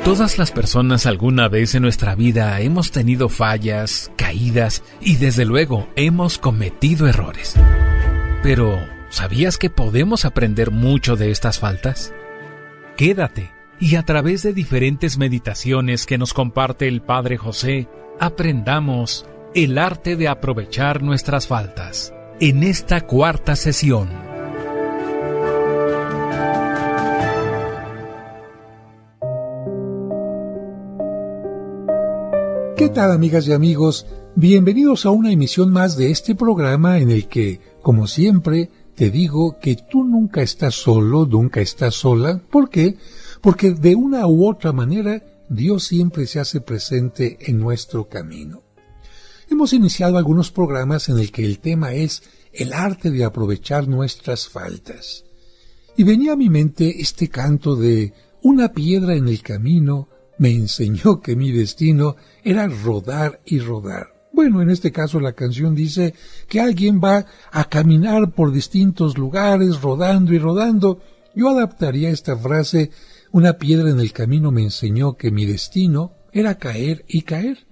Todas las personas alguna vez en nuestra vida hemos tenido fallas, caídas y desde luego hemos cometido errores. Pero, ¿sabías que podemos aprender mucho de estas faltas? Quédate y a través de diferentes meditaciones que nos comparte el Padre José, aprendamos el arte de aprovechar nuestras faltas en esta cuarta sesión. ¿Qué tal, amigas y amigos? Bienvenidos a una emisión más de este programa en el que, como siempre, te digo que tú nunca estás solo, nunca estás sola. ¿Por qué? Porque de una u otra manera Dios siempre se hace presente en nuestro camino. Hemos iniciado algunos programas en el que el tema es el arte de aprovechar nuestras faltas. Y venía a mi mente este canto de una piedra en el camino me enseñó que mi destino era rodar y rodar. Bueno, en este caso la canción dice que alguien va a caminar por distintos lugares, rodando y rodando. Yo adaptaría esta frase, una piedra en el camino me enseñó que mi destino era caer y caer.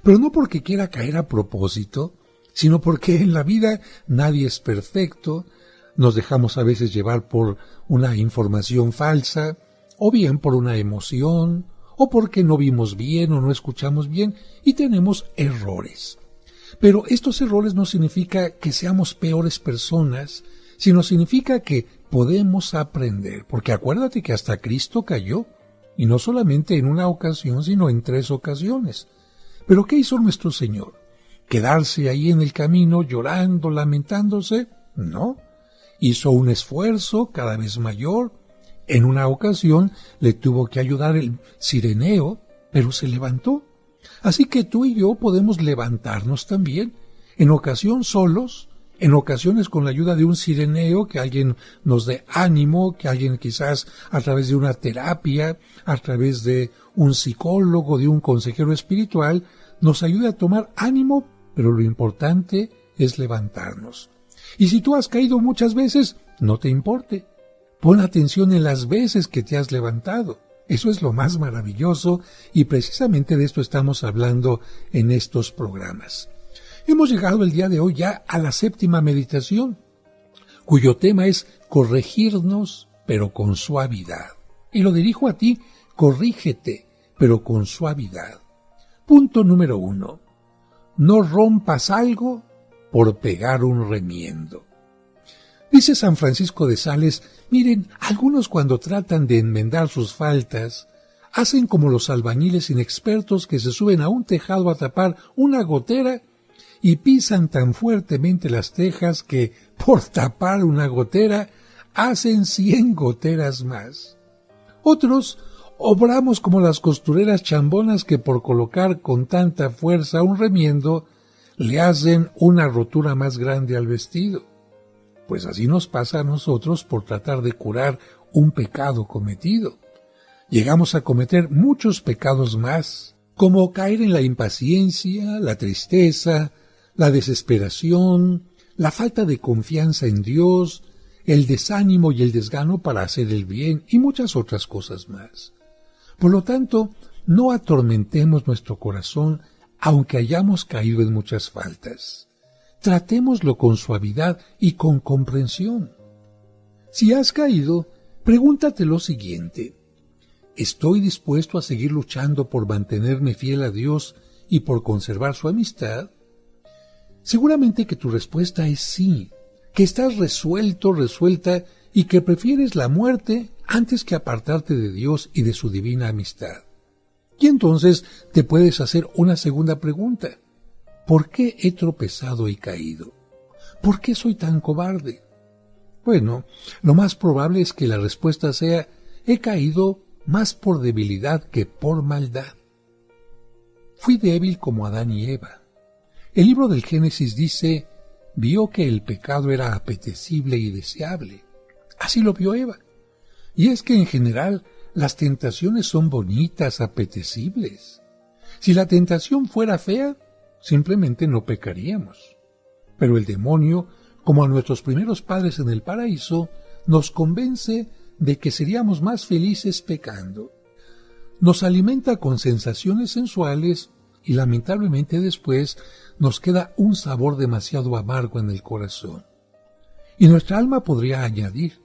Pero no porque quiera caer a propósito, sino porque en la vida nadie es perfecto, nos dejamos a veces llevar por una información falsa, o bien por una emoción, o porque no vimos bien o no escuchamos bien y tenemos errores. Pero estos errores no significa que seamos peores personas, sino significa que podemos aprender, porque acuérdate que hasta Cristo cayó, y no solamente en una ocasión, sino en 3 ocasiones. ¿Pero qué hizo nuestro Señor? ¿Quedarse ahí en el camino llorando, lamentándose? No. Hizo un esfuerzo cada vez mayor. En una ocasión le tuvo que ayudar el cireneo, pero se levantó. Así que tú y yo podemos levantarnos también, en ocasión solos, en ocasiones con la ayuda de un cireneo, que alguien nos dé ánimo, que alguien quizás a través de una terapia, a través de un psicólogo, de un consejero espiritual, nos ayude a tomar ánimo, pero lo importante es levantarnos. Y si tú has caído muchas veces, no te importe. Pon atención en las veces que te has levantado. Eso es lo más maravilloso y precisamente de esto estamos hablando en estos programas. Hemos llegado el día de hoy ya a la 7ª meditación, cuyo tema es corregirnos, pero con suavidad. Y lo dirijo a ti, corrígete, pero con suavidad. Punto número 1. No rompas algo por pegar un remiendo. Dice San Francisco de Sales, miren, algunos cuando tratan de enmendar sus faltas, hacen como los albañiles inexpertos que se suben a un tejado a tapar una gotera y pisan tan fuertemente las tejas que, por tapar una gotera, hacen 100 goteras más. Otros obramos como las costureras chambonas que por colocar con tanta fuerza un remiendo, le hacen una rotura más grande al vestido. Pues así nos pasa a nosotros por tratar de curar un pecado cometido. Llegamos a cometer muchos pecados más, como caer en la impaciencia, la tristeza, la desesperación, la falta de confianza en Dios, el desánimo y el desgano para hacer el bien y muchas otras cosas más. Por lo tanto, no atormentemos nuestro corazón aunque hayamos caído en muchas faltas. Tratémoslo con suavidad y con comprensión. Si has caído, pregúntate lo siguiente: ¿estoy dispuesto a seguir luchando por mantenerme fiel a Dios y por conservar su amistad? Seguramente que tu respuesta es sí, que estás resuelto, resuelta y que prefieres la muerte antes que apartarte de Dios y de su divina amistad. Y entonces te puedes hacer una segunda pregunta. ¿Por qué he tropezado y caído? ¿Por qué soy tan cobarde? Bueno, lo más probable es que la respuesta sea: he caído más por debilidad que por maldad. Fui débil como Adán y Eva. El libro del Génesis dice, vio que el pecado era apetecible y deseable. Así lo vio Eva. Y es que en general las tentaciones son bonitas, apetecibles. Si la tentación fuera fea, simplemente no pecaríamos. Pero el demonio, como a nuestros primeros padres en el paraíso, nos convence de que seríamos más felices pecando. nos alimenta con sensaciones sensuales y lamentablemente después nos queda un sabor demasiado amargo en el corazón. Y nuestra alma podría añadir: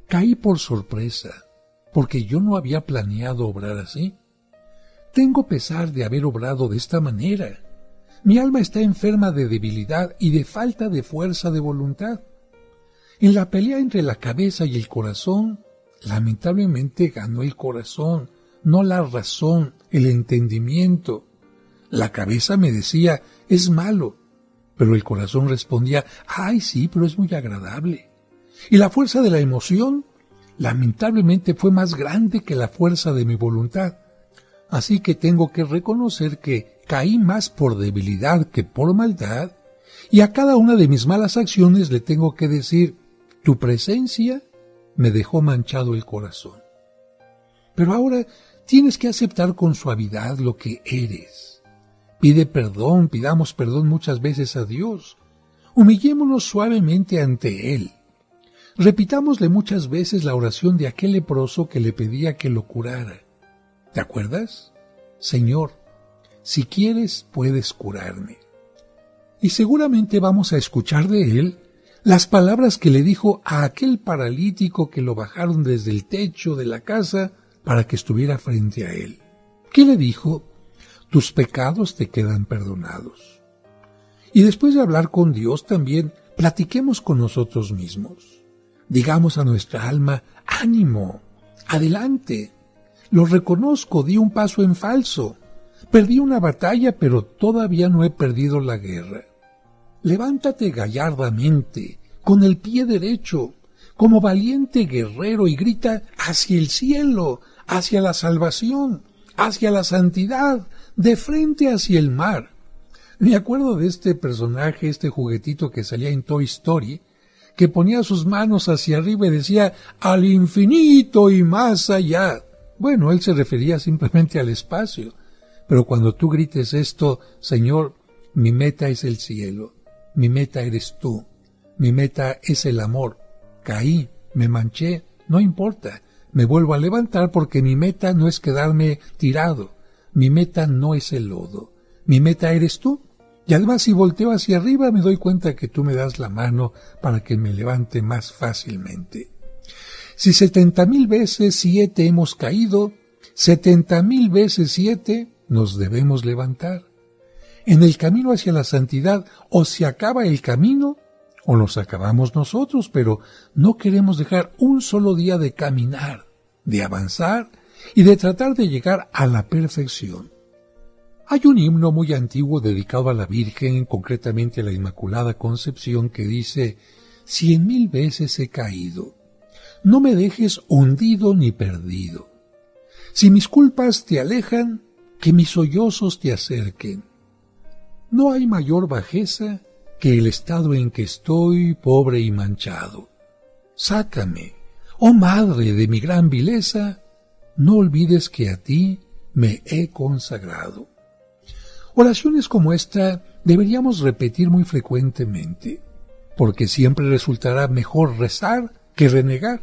caí por sorpresa, porque yo no había planeado obrar así. Tengo pesar de haber obrado de esta manera. Mi alma está enferma de debilidad y de falta de fuerza de voluntad. En la pelea entre la cabeza y el corazón, lamentablemente ganó el corazón, no la razón, el entendimiento. La cabeza me decía: es malo, pero el corazón respondía: ay, sí, pero es muy agradable. Y la fuerza de la emoción, lamentablemente, fue más grande que la fuerza de mi voluntad. Así que tengo que reconocer que caí más por debilidad que por maldad, y a cada una de mis malas acciones le tengo que decir: tu presencia me dejó manchado el corazón. Pero ahora tienes que aceptar con suavidad lo que eres. Pide perdón, pidamos perdón muchas veces a Dios. Humillémonos suavemente ante Él. Repitámosle muchas veces la oración de aquel leproso que le pedía que lo curara. ¿Te acuerdas? Señor, si quieres, puedes curarme. Y seguramente vamos a escuchar de Él las palabras que le dijo a aquel paralítico que lo bajaron desde el techo de la casa para que estuviera frente a Él. ¿Qué le dijo? Tus pecados te quedan perdonados. Y después de hablar con Dios también, platiquemos con nosotros mismos. Digamos a nuestra alma: ánimo, adelante. Lo reconozco, di un paso en falso. Perdí una batalla, pero todavía no he perdido la guerra. Levántate gallardamente, con el pie derecho, como valiente guerrero, y grita hacia el cielo, hacia la salvación, hacia la santidad, de frente hacia el mar. Me acuerdo de este personaje, este juguetito que salía en Toy Story, que ponía sus manos hacia arriba y decía: al infinito y más allá. Bueno, él se refería simplemente al espacio. Pero cuando tú grites esto: Señor, mi meta es el cielo, mi meta eres tú, mi meta es el amor. Caí, me manché, no importa, me vuelvo a levantar porque mi meta no es quedarme tirado, mi meta no es el lodo, mi meta eres tú. Y además, si volteo hacia arriba, me doy cuenta que tú me das la mano para que me levante más fácilmente. Si 70,000 veces 7 hemos caído, 70,000 veces 7 nos debemos levantar. En el camino hacia la santidad, o se acaba el camino, o nos acabamos nosotros, pero no queremos dejar un solo día de caminar, de avanzar y de tratar de llegar a la perfección. Hay un himno muy antiguo dedicado a la Virgen, concretamente a la Inmaculada Concepción, que dice: 100,000 veces he caído, no me dejes hundido ni perdido. Si mis culpas te alejan, que mis sollozos te acerquen. No hay mayor bajeza que el estado en que estoy, pobre y manchado. Sácame, oh Madre de mi gran vileza, no olvides que a ti me he consagrado. Oraciones como esta deberíamos repetir muy frecuentemente, porque siempre resultará mejor rezar que renegar,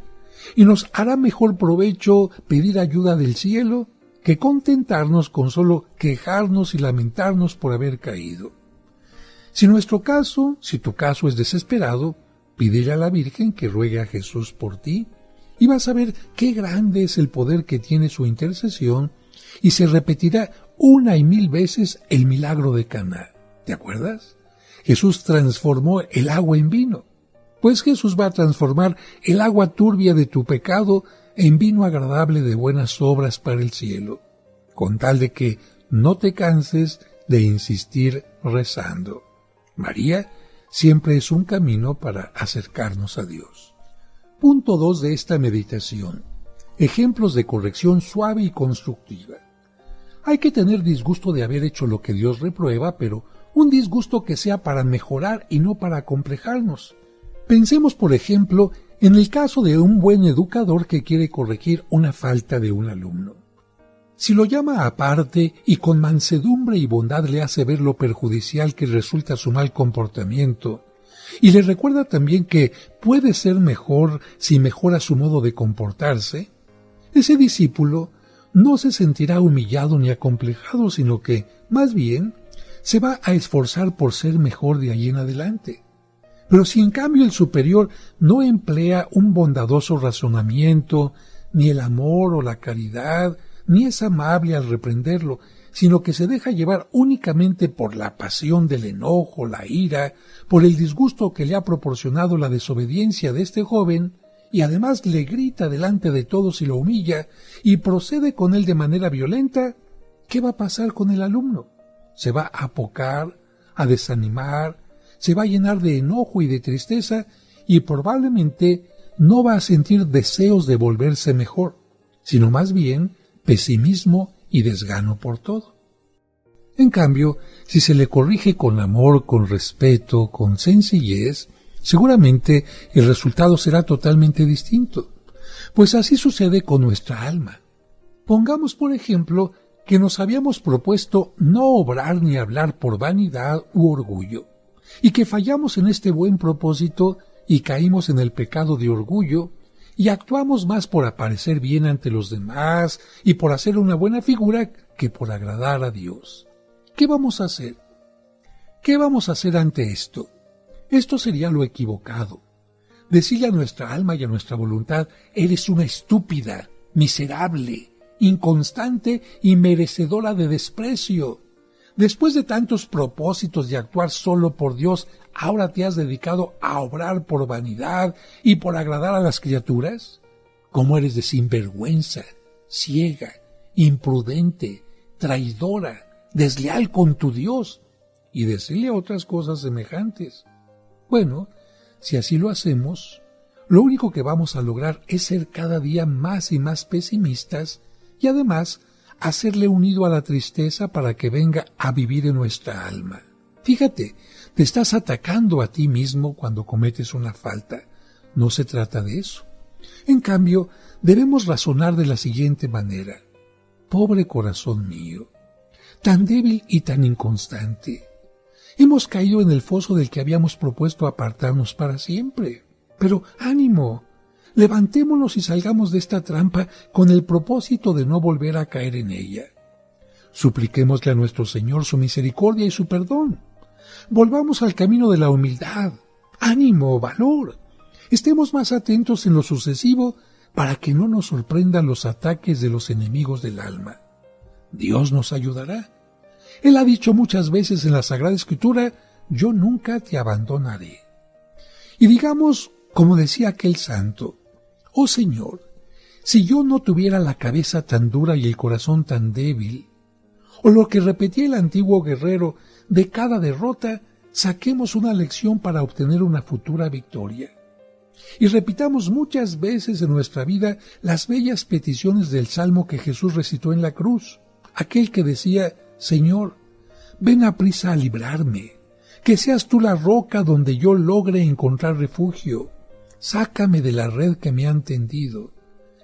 y nos hará mejor provecho pedir ayuda del cielo que contentarnos con solo quejarnos y lamentarnos por haber caído. Si tu caso es desesperado, pídele a la Virgen que ruegue a Jesús por ti, y vas a ver qué grande es el poder que tiene su intercesión, y se repetirá 1 y 1000 veces el milagro de Caná. ¿Te acuerdas? Jesús transformó el agua en vino. Pues Jesús va a transformar el agua turbia de tu pecado en vino agradable de buenas obras para el cielo, con tal de que no te canses de insistir rezando. María siempre es un camino para acercarnos a Dios. Punto 2 de esta meditación: ejemplos de corrección suave y constructiva. Hay que tener disgusto de haber hecho lo que Dios reprueba, pero un disgusto que sea para mejorar y no para acomplejarnos. Pensemos, por ejemplo, en el caso de un buen educador que quiere corregir una falta de un alumno. Si lo llama aparte y con mansedumbre y bondad le hace ver lo perjudicial que resulta su mal comportamiento, y le recuerda también que puede ser mejor si mejora su modo de comportarse, ese discípulo no se sentirá humillado ni acomplejado, sino que, más bien, se va a esforzar por ser mejor de ahí en adelante. Pero si en cambio el superior no emplea un bondadoso razonamiento, ni el amor o la caridad, ni es amable al reprenderlo, sino que se deja llevar únicamente por la pasión del enojo, la ira, por el disgusto que le ha proporcionado la desobediencia de este joven, y además le grita delante de todos y lo humilla, y procede con él de manera violenta, ¿qué va a pasar con el alumno? Se va a apocar, a desanimar, se va a llenar de enojo y de tristeza, y probablemente no va a sentir deseos de volverse mejor, sino más bien pesimismo y desgano por todo. En cambio, si se le corrige con amor, con respeto, con sencillez, seguramente el resultado será totalmente distinto, pues así sucede con nuestra alma. Pongamos, por ejemplo, que nos habíamos propuesto no obrar ni hablar por vanidad u orgullo, y que fallamos en este buen propósito y caímos en el pecado de orgullo, y actuamos más por aparecer bien ante los demás y por hacer una buena figura que por agradar a Dios. ¿Qué vamos a hacer? ¿Qué vamos a hacer ante esto? Esto sería lo equivocado. Decirle a nuestra alma y a nuestra voluntad, eres una estúpida, miserable, inconstante y merecedora de desprecio. Después de tantos propósitos de actuar solo por Dios, ¿ahora te has dedicado a obrar por vanidad y por agradar a las criaturas? ¿Cómo eres de sinvergüenza, ciega, imprudente, traidora, desleal con tu Dios? Y decirle otras cosas semejantes. Bueno, si así lo hacemos, lo único que vamos a lograr es ser cada día más y más pesimistas y además hacerle un nido a la tristeza para que venga a vivir en nuestra alma. Fíjate, te estás atacando a ti mismo cuando cometes una falta. No se trata de eso. En cambio, debemos razonar de la siguiente manera. Pobre corazón mío, tan débil y tan inconstante. Hemos caído en el foso del que habíamos propuesto apartarnos para siempre. Pero ánimo, levantémonos y salgamos de esta trampa con el propósito de no volver a caer en ella. Supliquémosle a nuestro Señor su misericordia y su perdón. Volvamos al camino de la humildad. Ánimo, valor. Estemos más atentos en lo sucesivo para que no nos sorprendan los ataques de los enemigos del alma. Dios nos ayudará. Él ha dicho muchas veces en la Sagrada Escritura, yo nunca te abandonaré. Y digamos, como decía aquel santo, oh Señor, si yo no tuviera la cabeza tan dura y el corazón tan débil, o lo que repetía el antiguo guerrero, de cada derrota saquemos una lección para obtener una futura victoria. Y repitamos muchas veces en nuestra vida las bellas peticiones del salmo que Jesús recitó en la cruz, aquel que decía, Señor, ven aprisa a librarme, que seas tú la roca donde yo logre encontrar refugio. Sácame de la red que me han tendido.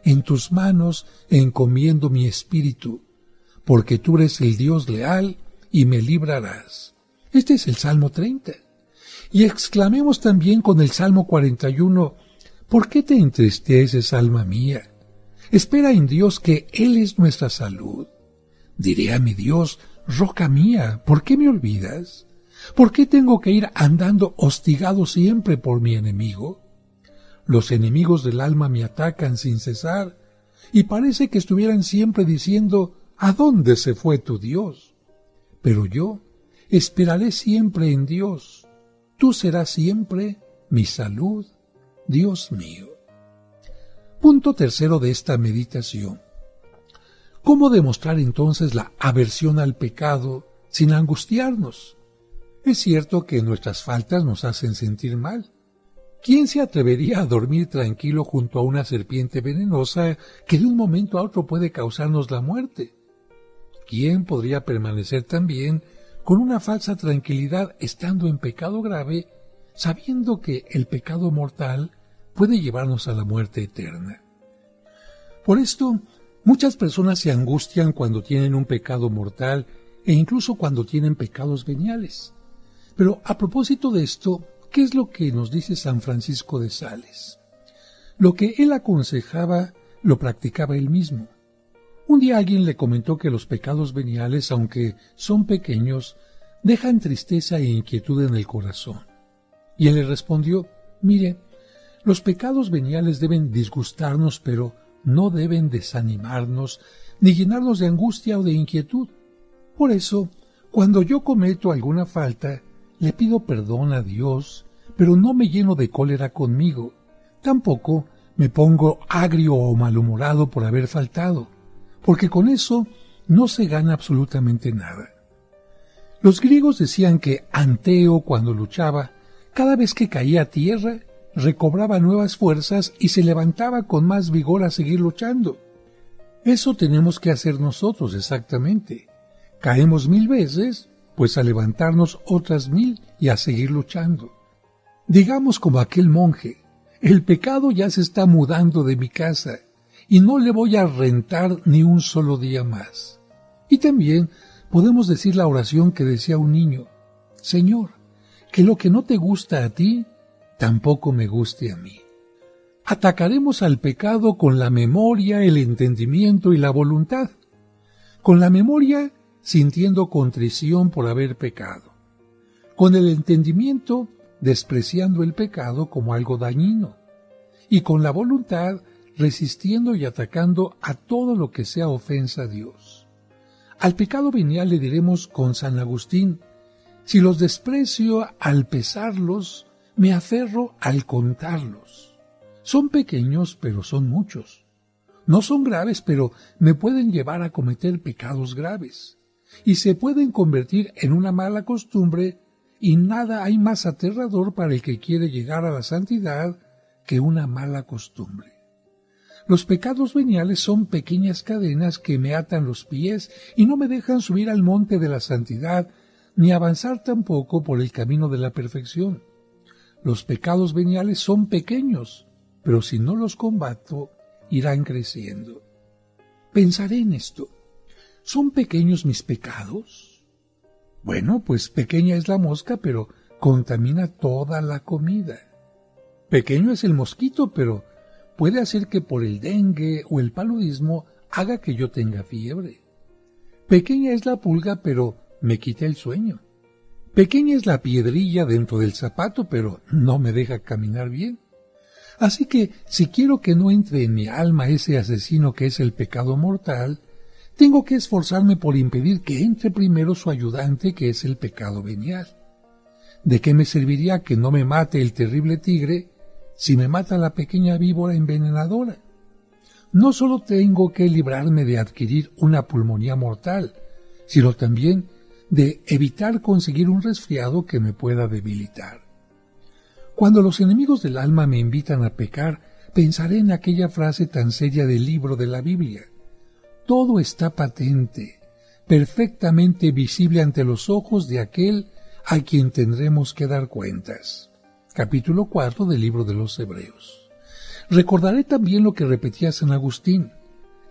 En tus manos encomiendo mi espíritu, porque tú eres el Dios leal y me librarás. Este es el Salmo 30. Y exclamemos también con el Salmo 41, ¿por qué te entristeces, alma mía? Espera en Dios, que Él es nuestra salud. Diré a mi Dios, roca mía, ¿por qué me olvidas? ¿Por qué tengo que ir andando hostigado siempre por mi enemigo? Los enemigos del alma me atacan sin cesar, y parece que estuvieran siempre diciendo, ¿a dónde se fue tu Dios? Pero yo esperaré siempre en Dios. Tú serás siempre mi salud, Dios mío. Punto tercero de esta meditación. ¿Cómo demostrar entonces la aversión al pecado sin angustiarnos? Es cierto que nuestras faltas nos hacen sentir mal. ¿Quién se atrevería a dormir tranquilo junto a una serpiente venenosa que de un momento a otro puede causarnos la muerte? ¿Quién podría permanecer también con una falsa tranquilidad estando en pecado grave, sabiendo que el pecado mortal puede llevarnos a la muerte eterna? Por esto, muchas personas se angustian cuando tienen un pecado mortal e incluso cuando tienen pecados veniales. Pero a propósito de esto, ¿qué es lo que nos dice San Francisco de Sales? Lo que él aconsejaba, lo practicaba él mismo. Un día alguien le comentó que los pecados veniales, aunque son pequeños, dejan tristeza e inquietud en el corazón. Y él le respondió: mire, los pecados veniales deben disgustarnos, pero no deben desanimarnos, ni llenarnos de angustia o de inquietud. Por eso, cuando yo cometo alguna falta, le pido perdón a Dios, pero no me lleno de cólera conmigo. Tampoco me pongo agrio o malhumorado por haber faltado, porque con eso no se gana absolutamente nada. Los griegos decían que Anteo, cuando luchaba, cada vez que caía a tierra, recobraba nuevas fuerzas y se levantaba con más vigor a seguir luchando. Eso tenemos que hacer nosotros exactamente. Caemos 1000 veces, pues a levantarnos otras 1000 y a seguir luchando. Digamos como aquel monje: el pecado ya se está mudando de mi casa y no le voy a rentar ni un solo día más. Y también podemos decir la oración que decía un niño: Señor, que lo que no te gusta a ti, tampoco me guste a mí. Atacaremos al pecado con la memoria, el entendimiento y la voluntad. Con la memoria, sintiendo contrición por haber pecado. Con el entendimiento, despreciando el pecado como algo dañino. Y con la voluntad, resistiendo y atacando a todo lo que sea ofensa a Dios. Al pecado venial le diremos con San Agustín: si los desprecio al pesarlos, me aferro al contarlos. Son pequeños, pero son muchos. No son graves, pero me pueden llevar a cometer pecados graves. Y se pueden convertir en una mala costumbre, y nada hay más aterrador para el que quiere llegar a la santidad que una mala costumbre. Los pecados veniales son pequeñas cadenas que me atan los pies y no me dejan subir al monte de la santidad, ni avanzar tampoco por el camino de la perfección. Los pecados veniales son pequeños, pero si no los combato, irán creciendo. Pensaré en esto: ¿son pequeños mis pecados? Bueno, pues pequeña es la mosca, pero contamina toda la comida. Pequeño es el mosquito, pero puede hacer que por el dengue o el paludismo haga que yo tenga fiebre. Pequeña es la pulga, pero me quita el sueño. Pequeña es la piedrilla dentro del zapato, pero no me deja caminar bien. Así que, si quiero que no entre en mi alma ese asesino que es el pecado mortal, tengo que esforzarme por impedir que entre primero su ayudante, que es el pecado venial. ¿De qué me serviría que no me mate el terrible tigre si me mata la pequeña víbora envenenadora? No solo tengo que librarme de adquirir una pulmonía mortal, sino también de evitar conseguir un resfriado que me pueda debilitar. Cuando los enemigos del alma me invitan a pecar, pensaré en aquella frase tan seria del libro de la Biblia: todo está patente, perfectamente visible ante los ojos de aquel a quien tendremos que dar cuentas. Capítulo 4 del libro de los Hebreos. Recordaré también lo que repetía San Agustín: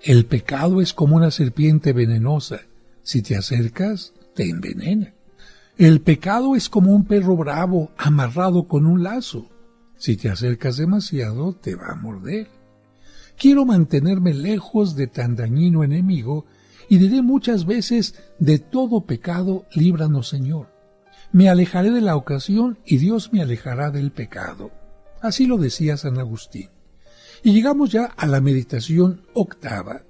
el pecado es como una serpiente venenosa, si te acercas, te envenena. El pecado es como un perro bravo amarrado con un lazo. Si te acercas demasiado, te va a morder. Quiero mantenerme lejos de tan dañino enemigo y diré muchas veces: de todo pecado, líbranos, Señor. Me alejaré de la ocasión y Dios me alejará del pecado. Así lo decía San Agustín. Y llegamos ya a la meditación octava.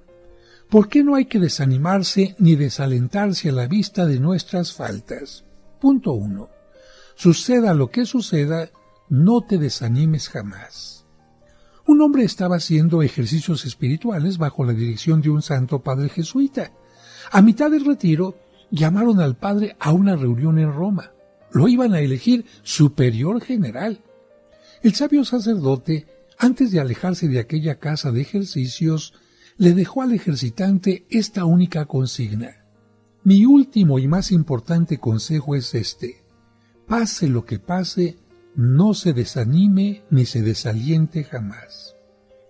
¿Por qué no hay que desanimarse ni desalentarse a la vista de nuestras faltas? Punto 1. Suceda lo que suceda, no te desanimes jamás. Un hombre estaba haciendo ejercicios espirituales bajo la dirección de un santo padre jesuita. A mitad del retiro, llamaron al padre a una reunión en Roma. Lo iban a elegir superior general. El sabio sacerdote, antes de alejarse de aquella casa de ejercicios, le dejó al ejercitante esta única consigna: mi último y más importante consejo es este: pase lo que pase, no se desanime ni se desaliente jamás.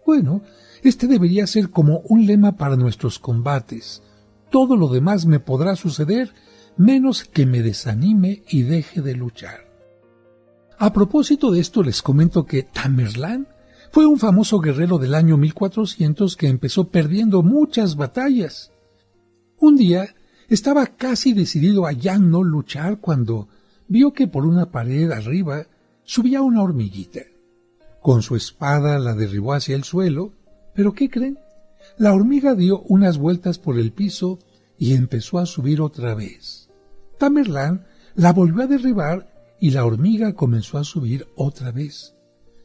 Bueno, este debería ser como un lema para nuestros combates: todo lo demás me podrá suceder, menos que me desanime y deje de luchar. A propósito de esto, les comento que Tamerlán Fue un famoso guerrero del año 1400 que empezó perdiendo muchas batallas. Un día estaba casi decidido a ya no luchar cuando vio que por una pared arriba subía una hormiguita. Con su espada la derribó hacia el suelo, pero ¿qué creen? La hormiga dio unas vueltas por el piso y empezó a subir otra vez. Tamerlán la volvió a derribar y la hormiga comenzó a subir otra vez.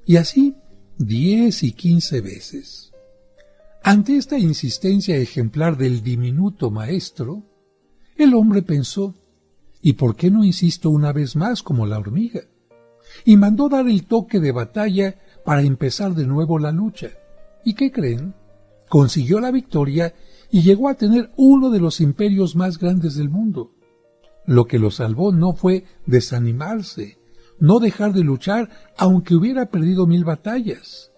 Y así 10 y 15 veces. Ante esta insistencia ejemplar del diminuto maestro, el hombre pensó, ¿y por qué no insisto una vez más como la hormiga? Y mandó dar el toque de batalla para empezar de nuevo la lucha. ¿Y qué creen? Consiguió la victoria y llegó a tener uno de los imperios más grandes del mundo. Lo que lo salvó no fue desanimarse, no dejar de luchar aunque hubiera perdido 1000 batallas.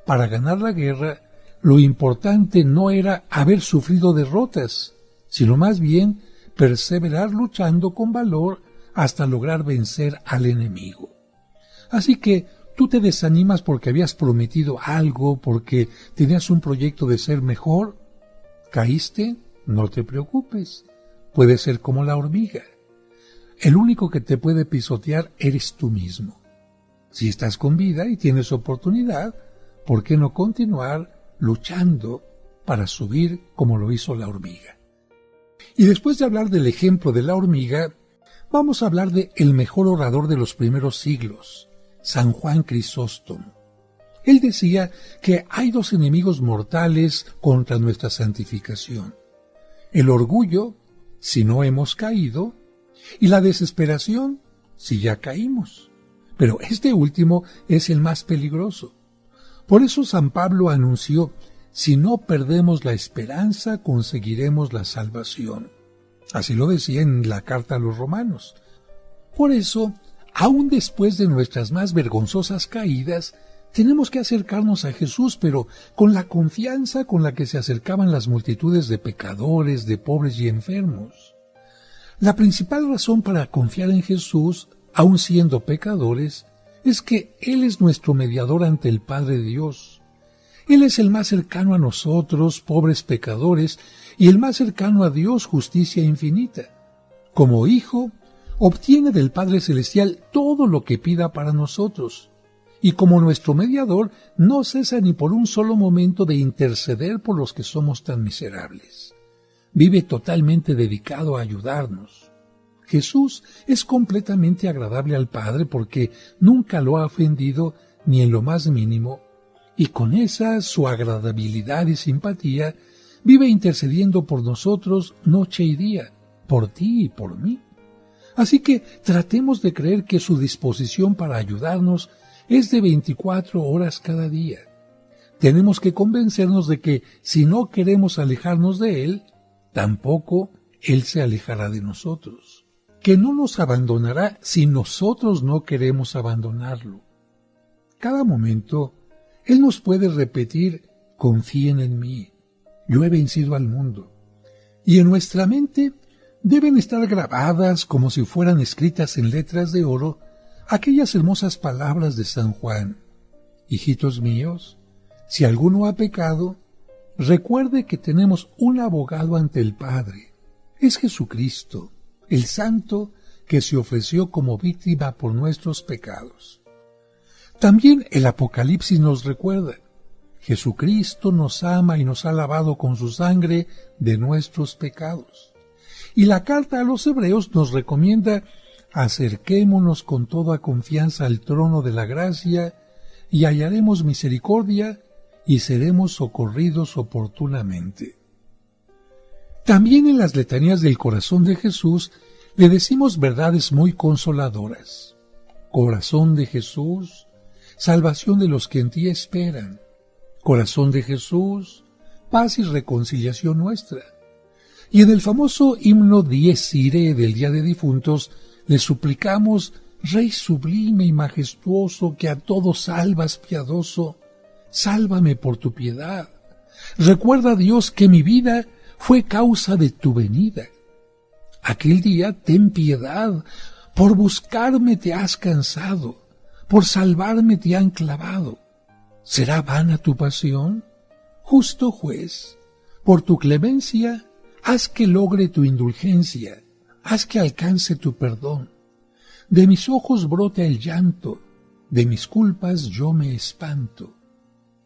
Para ganar la guerra, lo importante no era haber sufrido derrotas, sino más bien perseverar luchando con valor hasta lograr vencer al enemigo. Así que tú te desanimas porque habías prometido algo, porque tenías un proyecto de ser mejor. ¿Caíste? No te preocupes. Puedes ser como la hormiga. El único que te puede pisotear eres tú mismo. Si estás con vida y tienes oportunidad, ¿por qué no continuar luchando para subir como lo hizo la hormiga? Y después de hablar del ejemplo de la hormiga, vamos a hablar de el mejor orador de los primeros siglos, San Juan Crisóstomo. Él decía que hay 2 enemigos mortales contra nuestra santificación: el orgullo, si no hemos caído, y la desesperación, si ya caímos. Pero este último es el más peligroso. Por eso San Pablo anunció: si no perdemos la esperanza, conseguiremos la salvación. Así lo decía en la carta a los romanos. Por eso, aún después de nuestras más vergonzosas caídas, tenemos que acercarnos a Jesús, pero con la confianza con la que se acercaban las multitudes de pecadores, de pobres y enfermos. La principal razón para confiar en Jesús, aun siendo pecadores, es que Él es nuestro mediador ante el Padre Dios. Él es el más cercano a nosotros, pobres pecadores, y el más cercano a Dios, justicia infinita. Como Hijo, obtiene del Padre Celestial todo lo que pida para nosotros, y como nuestro mediador no cesa ni por un solo momento de interceder por los que somos tan miserables. Vive totalmente dedicado a ayudarnos. Jesús es completamente agradable al Padre porque nunca lo ha ofendido ni en lo más mínimo, y con esa su agradabilidad y simpatía vive intercediendo por nosotros noche y día, por ti y por mí. Así que tratemos de creer que su disposición para ayudarnos es de 24 horas cada día. Tenemos que convencernos de que si no queremos alejarnos de Él, tampoco Él se alejará de nosotros, que no nos abandonará si nosotros no queremos abandonarlo. Cada momento, Él nos puede repetir: confíen en mí, yo he vencido al mundo. Y en nuestra mente deben estar grabadas como si fueran escritas en letras de oro aquellas hermosas palabras de San Juan: hijitos míos, si alguno ha pecado, recuerde que tenemos un abogado ante el Padre. Es Jesucristo, el Santo, que se ofreció como víctima por nuestros pecados. También el Apocalipsis nos recuerda: Jesucristo nos ama y nos ha lavado con su sangre de nuestros pecados. Y la carta a los Hebreos nos recomienda: acerquémonos con toda confianza al trono de la gracia y hallaremos misericordia y seremos socorridos oportunamente. También en las letanías del corazón de Jesús le decimos verdades muy consoladoras. Corazón de Jesús, salvación de los que en ti esperan. Corazón de Jesús, paz y reconciliación nuestra. Y en el famoso himno Dies Irae del Día de Difuntos le suplicamos: Rey sublime y majestuoso, que a todos salvas piadoso, sálvame por tu piedad. Recuerda, Dios, que mi vida fue causa de tu venida. Aquel día ten piedad, por buscarme te has cansado, por salvarme te han clavado. ¿Será vana tu pasión? Justo juez, por tu clemencia, haz que logre tu indulgencia, haz que alcance tu perdón. De mis ojos brota el llanto, de mis culpas yo me espanto.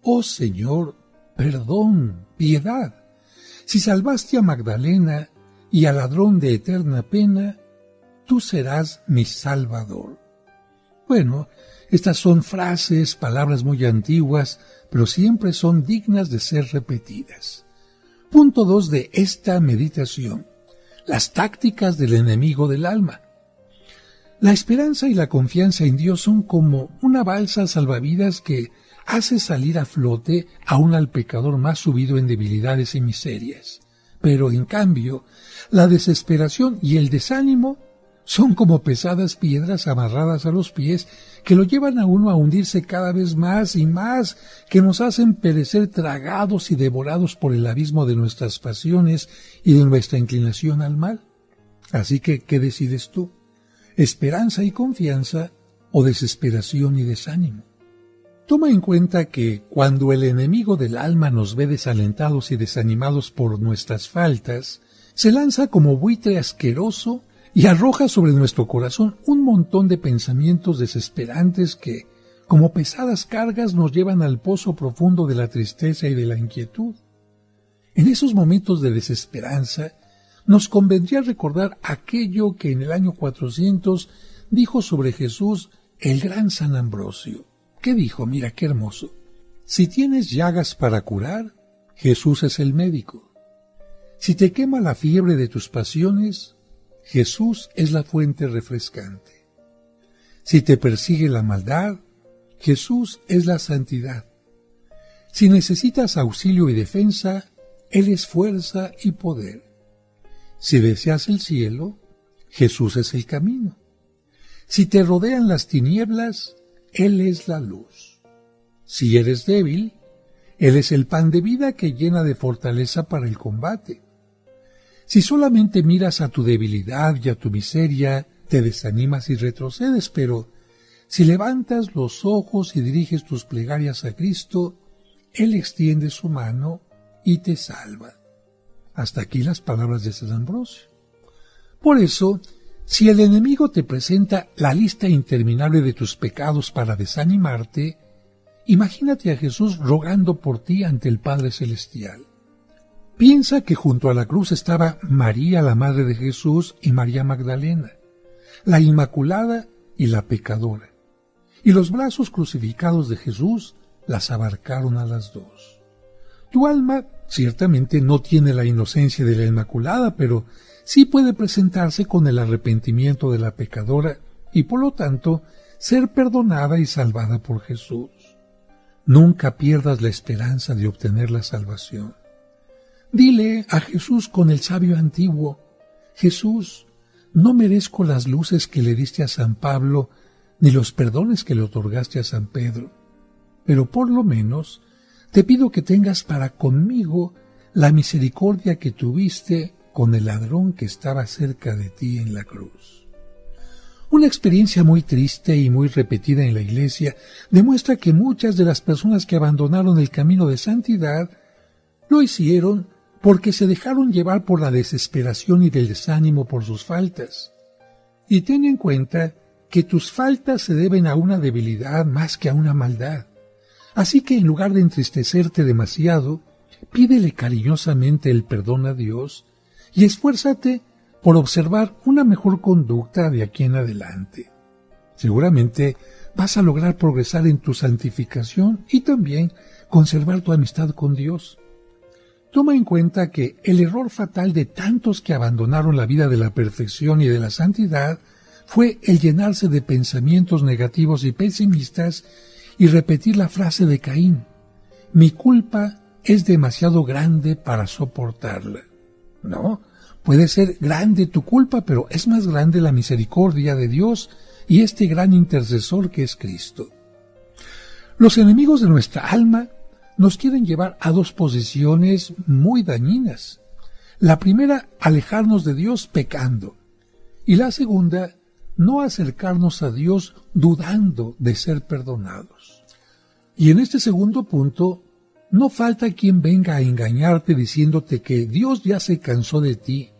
Oh Señor, perdón, piedad. Si salvaste a Magdalena y al ladrón de eterna pena, tú serás mi Salvador. Bueno, estas son frases, palabras muy antiguas, pero siempre son dignas de ser repetidas. Punto 2 de esta meditación: las tácticas del enemigo del alma. La esperanza y la confianza en Dios son como una balsa salvavidas que hace salir a flote aún al pecador más subido en debilidades y miserias. Pero en cambio, la desesperación y el desánimo son como pesadas piedras amarradas a los pies que lo llevan a uno a hundirse cada vez más y más, que nos hacen perecer tragados y devorados por el abismo de nuestras pasiones y de nuestra inclinación al mal. Así que, ¿qué decides tú? ¿Esperanza y confianza o desesperación y desánimo? Toma en cuenta que cuando el enemigo del alma nos ve desalentados y desanimados por nuestras faltas, se lanza como buitre asqueroso y arroja sobre nuestro corazón un montón de pensamientos desesperantes que, como pesadas cargas, nos llevan al pozo profundo de la tristeza y de la inquietud. En esos momentos de desesperanza, nos convendría recordar aquello que en el año 400 dijo sobre Jesús el gran San Ambrosio. ¿Qué dijo? Mira qué hermoso. Si tienes llagas para curar, Jesús es el médico. Si te quema la fiebre de tus pasiones, Jesús es la fuente refrescante. Si te persigue la maldad, Jesús es la santidad. Si necesitas auxilio y defensa, Él es fuerza y poder. Si deseas el cielo, Jesús es el camino. Si te rodean las tinieblas, Él es la luz. Si eres débil, Él es el pan de vida que llena de fortaleza para el combate. Si solamente miras a tu debilidad y a tu miseria, te desanimas y retrocedes, pero si levantas los ojos y diriges tus plegarias a Cristo, Él extiende su mano y te salva. Hasta aquí las palabras de San Ambrosio. Por eso, si el enemigo te presenta la lista interminable de tus pecados para desanimarte, imagínate a Jesús rogando por ti ante el Padre Celestial. Piensa que junto a la cruz estaba María, la madre de Jesús, y María Magdalena, la Inmaculada y la pecadora, y los brazos crucificados de Jesús las abarcaron a las dos. Tu alma ciertamente no tiene la inocencia de la Inmaculada, pero sí puede presentarse con el arrepentimiento de la pecadora y por lo tanto ser perdonada y salvada por Jesús. Nunca pierdas la esperanza de obtener la salvación. Dile a Jesús con el sabio antiguo: Jesús, no merezco las luces que le diste a San Pablo, ni los perdones que le otorgaste a San Pedro, pero por lo menos te pido que tengas para conmigo la misericordia que tuviste con el ladrón que estaba cerca de ti en la cruz. Una experiencia muy triste y muy repetida en la Iglesia demuestra que muchas de las personas que abandonaron el camino de santidad lo hicieron porque se dejaron llevar por la desesperación y del desánimo por sus faltas. Y ten en cuenta que tus faltas se deben a una debilidad más que a una maldad. Así que en lugar de entristecerte demasiado, pídele cariñosamente el perdón a Dios y esfuérzate por observar una mejor conducta de aquí en adelante. Seguramente vas a lograr progresar en tu santificación y también conservar tu amistad con Dios. Toma en cuenta que el error fatal de tantos que abandonaron la vida de la perfección y de la santidad fue el llenarse de pensamientos negativos y pesimistas y repetir la frase de Caín: mi culpa es demasiado grande para soportarla. No, puede ser grande tu culpa, pero es más grande la misericordia de Dios y este gran intercesor que es Cristo. Los enemigos de nuestra alma nos quieren llevar a dos posiciones muy dañinas. La primera, alejarnos de Dios pecando, y la segunda, no acercarnos a Dios dudando de ser perdonados. Y en este segundo punto, no falta quien venga a engañarte diciéndote que Dios ya se cansó de ti,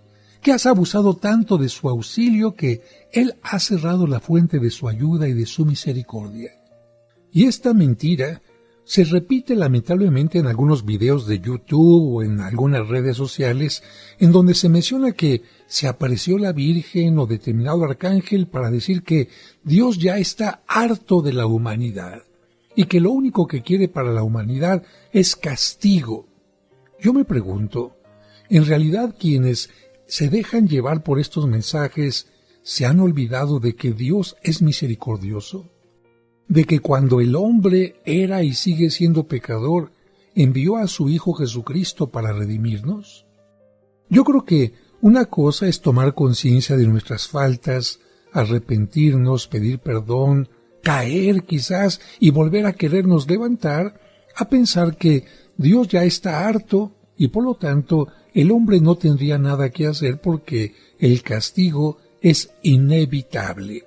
que has abusado tanto de su auxilio que Él ha cerrado la fuente de su ayuda y de su misericordia. Y esta mentira se repite lamentablemente en algunos videos de YouTube o en algunas redes sociales en donde se menciona que se apareció la Virgen o determinado arcángel para decir que Dios ya está harto de la humanidad y que lo único que quiere para la humanidad es castigo. Yo me pregunto, ¿en realidad quienes se dejan llevar por estos mensajes se han olvidado de que Dios es misericordioso? ¿De que cuando el hombre era y sigue siendo pecador, envió a su Hijo Jesucristo para redimirnos? Yo creo que una cosa es tomar conciencia de nuestras faltas, arrepentirnos, pedir perdón, caer quizás y volver a querernos levantar, a pensar que Dios ya está harto y por lo tanto el hombre no tendría nada que hacer porque el castigo es inevitable.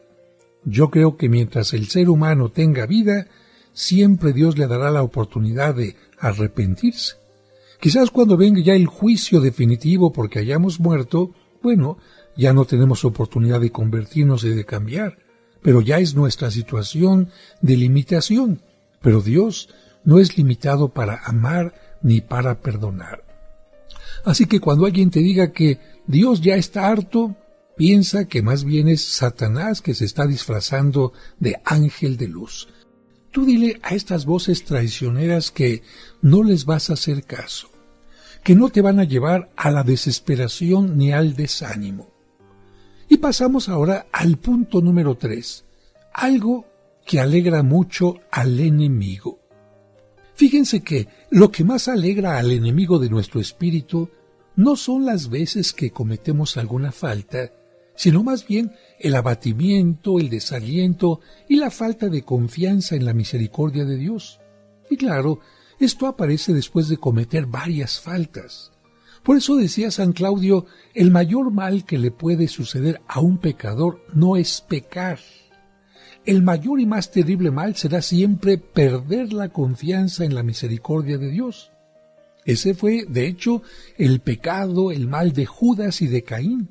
Yo creo que mientras el ser humano tenga vida, siempre Dios le dará la oportunidad de arrepentirse. Quizás cuando venga ya el juicio definitivo porque hayamos muerto, bueno, ya no tenemos oportunidad de convertirnos y de cambiar, pero ya es nuestra situación de limitación. Pero Dios no es limitado para amar ni para perdonar. Así que cuando alguien te diga que Dios ya está harto, piensa que más bien es Satanás que se está disfrazando de ángel de luz. Tú dile a estas voces traicioneras que no les vas a hacer caso, que no te van a llevar a la desesperación ni al desánimo. Y pasamos ahora al punto número 3, algo que alegra mucho al enemigo. Fíjense que lo que más alegra al enemigo de nuestro espíritu no son las veces que cometemos alguna falta, sino más bien el abatimiento, el desaliento y la falta de confianza en la misericordia de Dios. Y claro, esto aparece después de cometer varias faltas. Por eso decía San Claudio, el mayor mal que le puede suceder a un pecador no es pecar. El mayor y más terrible mal será siempre perder la confianza en la misericordia de Dios. Ese fue, de hecho, el pecado, el mal de Judas y de Caín.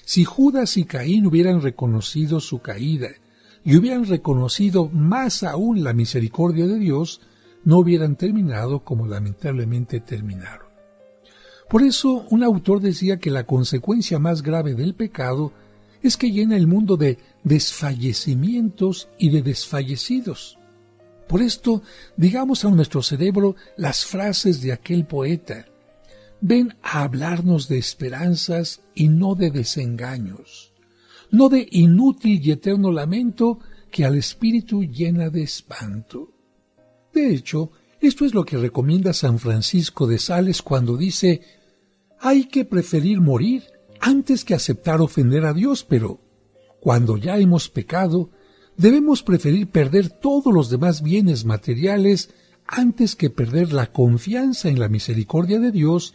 Si Judas y Caín hubieran reconocido su caída y hubieran reconocido más aún la misericordia de Dios, no hubieran terminado como lamentablemente terminaron. Por eso, un autor decía que la consecuencia más grave del pecado es que llena el mundo de desfallecimientos y de desfallecidos. Por esto, digamos a nuestro cerebro las frases de aquel poeta: ven a hablarnos de esperanzas y no de desengaños, no de inútil y eterno lamento que al espíritu llena de espanto. De hecho, esto es lo que recomienda San Francisco de Sales cuando dice: hay que preferir morir antes que aceptar ofender a Dios, pero cuando ya hemos pecado, debemos preferir perder todos los demás bienes materiales antes que perder la confianza en la misericordia de Dios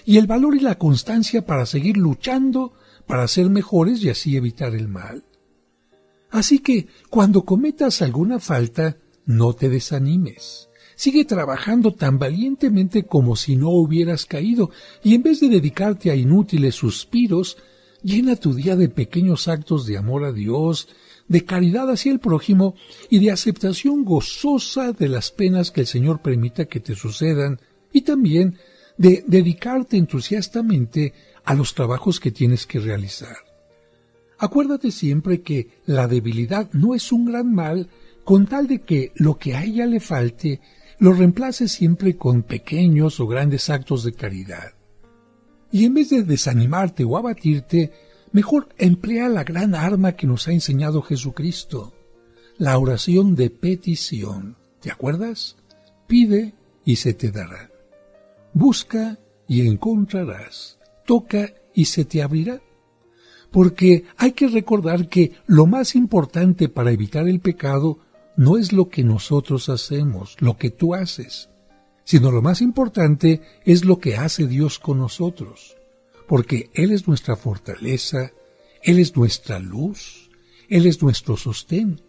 y el valor y la constancia para seguir luchando para ser mejores y así evitar el mal. Así que, cuando cometas alguna falta, no te desanimes. Sigue trabajando tan valientemente como si no hubieras caído, y en vez de dedicarte a inútiles suspiros, llena tu día de pequeños actos de amor a Dios, de caridad hacia el prójimo y de aceptación gozosa de las penas que el Señor permita que te sucedan, y también de dedicarte entusiastamente a los trabajos que tienes que realizar. Acuérdate siempre que la debilidad no es un gran mal, con tal de que lo que a ella le falte lo reemplace siempre con pequeños o grandes actos de caridad. Y en vez de desanimarte o abatirte, mejor emplea la gran arma que nos ha enseñado Jesucristo, la oración de petición. ¿Te acuerdas? Pide y se te dará. Busca y encontrarás. Toca y se te abrirá. Porque hay que recordar que lo más importante para evitar el pecado no es lo que nosotros hacemos, lo que tú haces, sino lo más importante es lo que hace Dios con nosotros, porque Él es nuestra fortaleza, Él es nuestra luz, Él es nuestro sostén.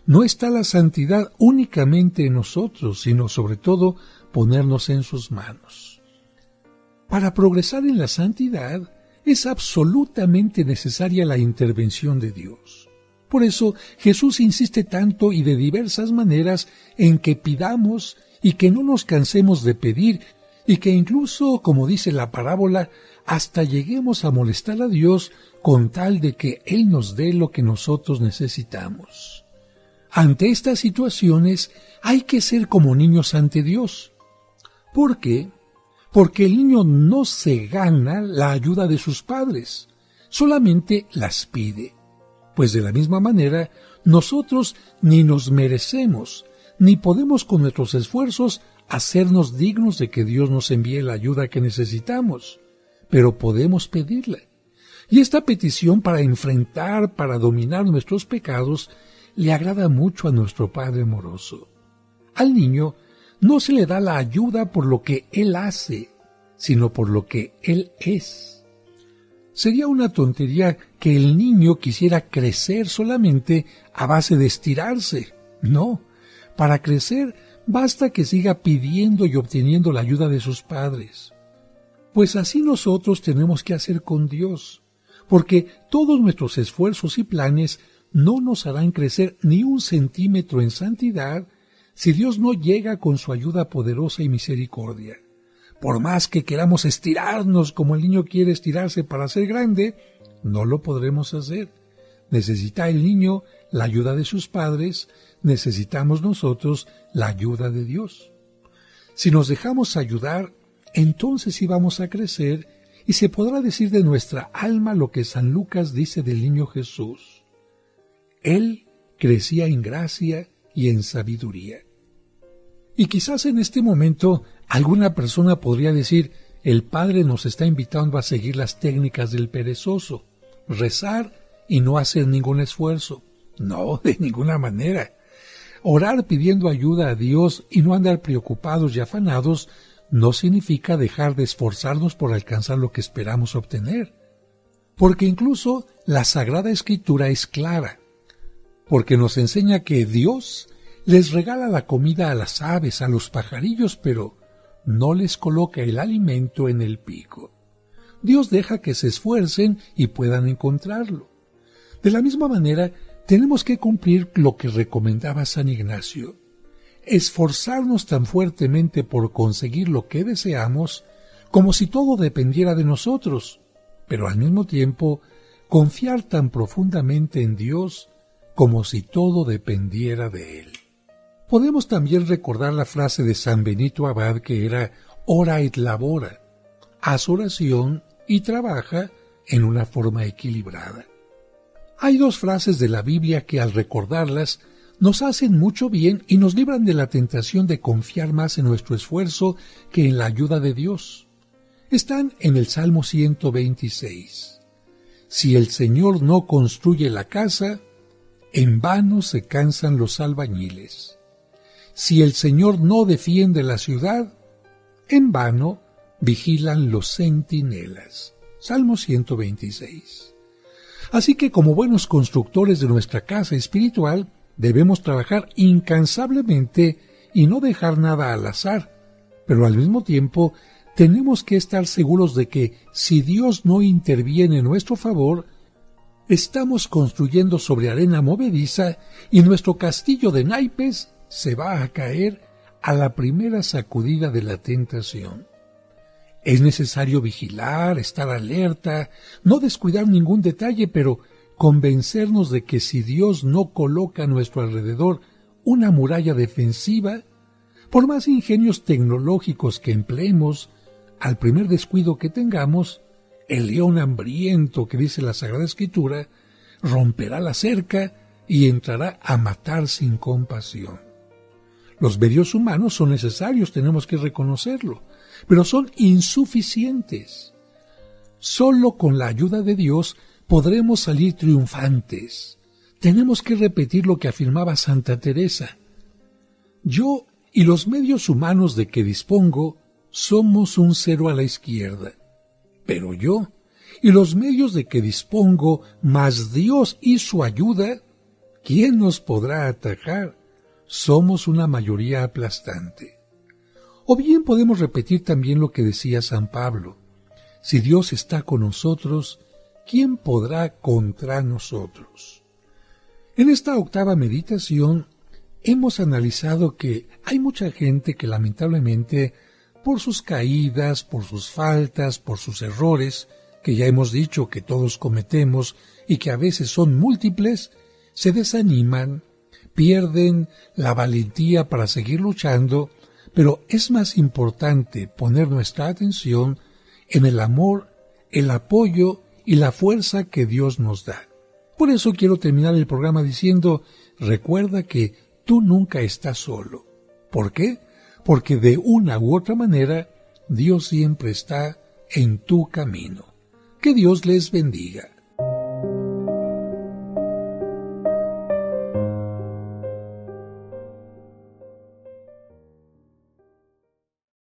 no está la santidad únicamente en nosotros, sino sobre todo ponernos en sus manos. Para progresar en la santidad es absolutamente necesaria la intervención de Dios. Por eso Jesús insiste tanto y de diversas maneras en que pidamos y que no nos cansemos de pedir y que incluso, como dice la parábola, hasta lleguemos a molestar a Dios con tal de que Él nos dé lo que nosotros necesitamos. Ante estas situaciones hay que ser como niños ante Dios. ¿Por qué? Porque el niño no se gana la ayuda de sus padres, solamente las pide. Pues de la misma manera, nosotros ni nos merecemos, ni podemos con nuestros esfuerzos hacernos dignos de que Dios nos envíe la ayuda que necesitamos, pero podemos pedirla. Y esta petición para enfrentar, para dominar nuestros pecados, le agrada mucho a nuestro Padre amoroso. Al niño no se le da la ayuda por lo que Él hace, sino por lo que Él es. Sería una tontería que el niño quisiera crecer solamente a base de estirarse. No, para crecer basta que siga pidiendo y obteniendo la ayuda de sus padres. Pues así nosotros tenemos que hacer con Dios, porque todos nuestros esfuerzos y planes no nos harán crecer ni un centímetro en santidad si Dios no llega con su ayuda poderosa y misericordia. Por más que queramos estirarnos como el niño quiere estirarse para ser grande, no lo podremos hacer. Necesita el niño la ayuda de sus padres, necesitamos nosotros la ayuda de Dios. Si nos dejamos ayudar, entonces sí vamos a crecer y se podrá decir de nuestra alma lo que San Lucas dice del niño Jesús. Él crecía en gracia y en sabiduría. Y quizás en este momento alguna persona podría decir, el Padre nos está invitando a seguir las técnicas del perezoso, rezar y no hacer ningún esfuerzo. No, de ninguna manera. Orar pidiendo ayuda a Dios y no andar preocupados y afanados no significa dejar de esforzarnos por alcanzar lo que esperamos obtener. Porque incluso la Sagrada Escritura es clara, porque nos enseña que Dios les regala la comida a las aves, a los pajarillos, pero no les coloca el alimento en el pico. Dios deja que se esfuercen y puedan encontrarlo. De la misma manera, tenemos que cumplir lo que recomendaba San Ignacio, esforzarnos tan fuertemente por conseguir lo que deseamos como si todo dependiera de nosotros, pero al mismo tiempo confiar tan profundamente en Dios como si todo dependiera de Él. Podemos también recordar la frase de San Benito Abad que era ora et labora, haz oración y trabaja en una forma equilibrada. Hay dos frases de la Biblia que al recordarlas nos hacen mucho bien y nos libran de la tentación de confiar más en nuestro esfuerzo que en la ayuda de Dios. Están en el Salmo 126. Si el Señor no construye la casa, en vano se cansan los albañiles. Si el Señor no defiende la ciudad, en vano vigilan los centinelas. Salmo 126. Así que como buenos constructores de nuestra casa espiritual, debemos trabajar incansablemente y no dejar nada al azar, pero al mismo tiempo tenemos que estar seguros de que si Dios no interviene en nuestro favor, estamos construyendo sobre arena movediza y nuestro castillo de naipes se va a caer a la primera sacudida de la tentación. Es necesario vigilar, estar alerta, no descuidar ningún detalle, pero convencernos de que si Dios no coloca a nuestro alrededor una muralla defensiva, por más ingenios tecnológicos que empleemos, al primer descuido que tengamos, el león hambriento que dice la Sagrada Escritura romperá la cerca y entrará a matar sin compasión. Los medios humanos son necesarios, tenemos que reconocerlo, pero son insuficientes. Solo con la ayuda de Dios podremos salir triunfantes. Tenemos que repetir lo que afirmaba Santa Teresa. Yo y los medios humanos de que dispongo somos un cero a la izquierda. Pero yo y los medios de que dispongo, más Dios y su ayuda, ¿quién nos podrá atacar? Somos una mayoría aplastante. O bien podemos repetir también lo que decía San Pablo. Si Dios está con nosotros, ¿quién podrá contra nosotros? En esta octava meditación hemos analizado que hay mucha gente que lamentablemente, por sus caídas, por sus faltas, por sus errores, que ya hemos dicho que todos cometemos y que a veces son múltiples, se desaniman, pierden la valentía para seguir luchando, pero es más importante poner nuestra atención en el amor, el apoyo y la fuerza que Dios nos da. Por eso quiero terminar el programa diciendo, recuerda que tú nunca estás solo. ¿Por qué? Porque de una u otra manera, Dios siempre está en tu camino. Que Dios les bendiga.